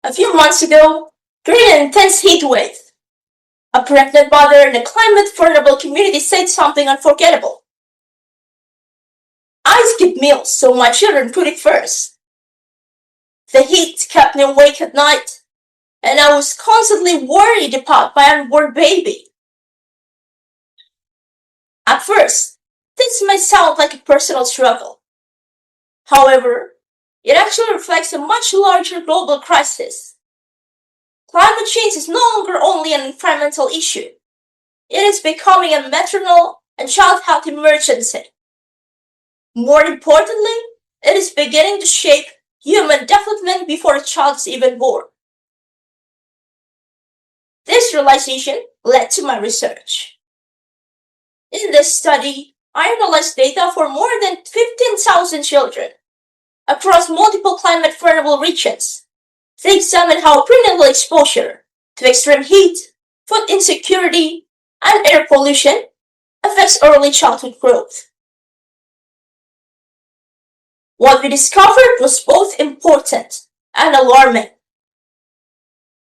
A few months ago, during an intense heat wave, a pregnant mother in a climate-vulnerable community said something unforgettable. I skipped meals so my children could eat first. The heat kept me awake at night, and I was constantly worried about my unborn baby. At first, this may sound like a personal struggle. However, it actually reflects a much larger global crisis. Climate change is no longer only an environmental issue. It is becoming a maternal and child health emergency. More importantly, it is beginning to shape human development before a child is even born. This realization led to my research. In this study, I analyzed data for more than 15,000 children across multiple climate-vulnerable regions. They examined how prenatal exposure to extreme heat, food insecurity, and air pollution affects early childhood growth. What we discovered was both important and alarming.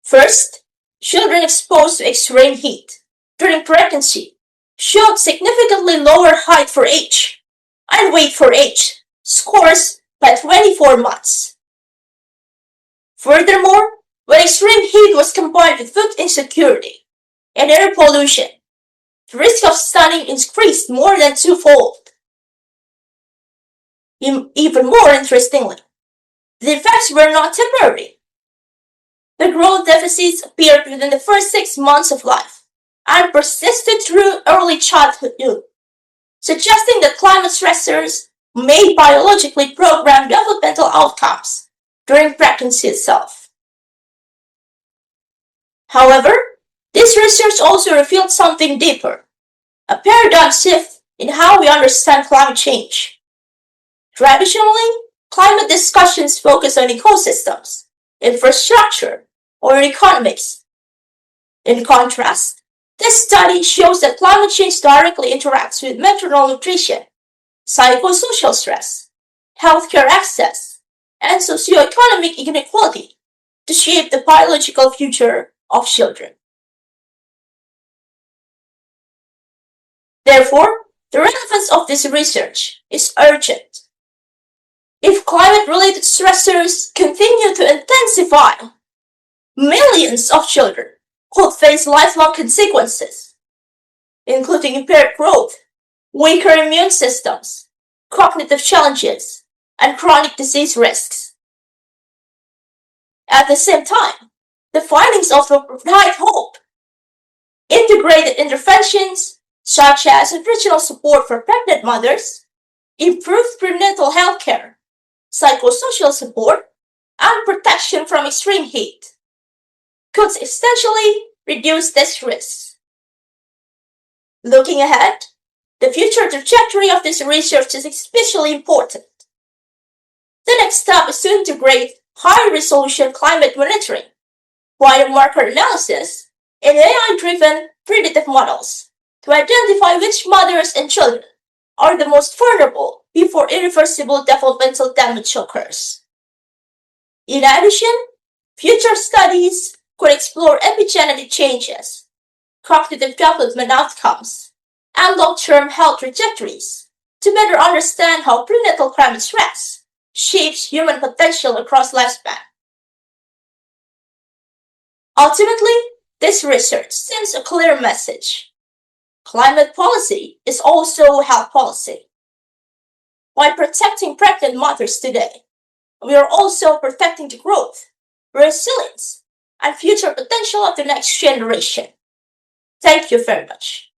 First, children exposed to extreme heat during pregnancy showed significantly lower height for age and weight for age scores by 24 months. Furthermore, when extreme heat was combined with food insecurity and air pollution, the risk of stunting increased more than twofold. Even more interestingly, the effects were not temporary. The growth deficits appeared within the first 6 months of life and persisted through early childhood, suggesting that climate stressors may biologically program developmental outcomes during pregnancy itself. However, this research also revealed something deeper, a paradigm shift in how we understand climate change. Traditionally, climate discussions focus on ecosystems, infrastructure, or economics. In contrast, this study shows that climate change directly interacts with maternal nutrition, psychosocial stress, healthcare access, and socioeconomic inequality to shape the biological future of children. Therefore, the relevance of this research is urgent. If climate-related stressors continue to intensify, millions of children could face lifelong consequences, including impaired growth, weaker immune systems, cognitive challenges, and chronic disease risks. At the same time, the findings also provide hope. Integrated interventions, such as nutritional support for pregnant mothers, improved prenatal health care, psychosocial support, and protection from extreme heat, could essentially reduce these risks. Looking ahead, the future trajectory of this research is especially important. The next step is to integrate high-resolution climate monitoring, biomarker analysis, and AI-driven predictive models to identify which mothers and children are the most vulnerable before irreversible developmental damage occurs. In addition, future studies could explore epigenetic changes, cognitive development outcomes, and long-term health trajectories to better understand how prenatal climate stress shapes human potential across lifespan. Ultimately, this research sends a clear message. Climate policy is also health policy. By protecting pregnant mothers today, we are also protecting the growth, resilience, and future potential of the next generation. Thank you very much.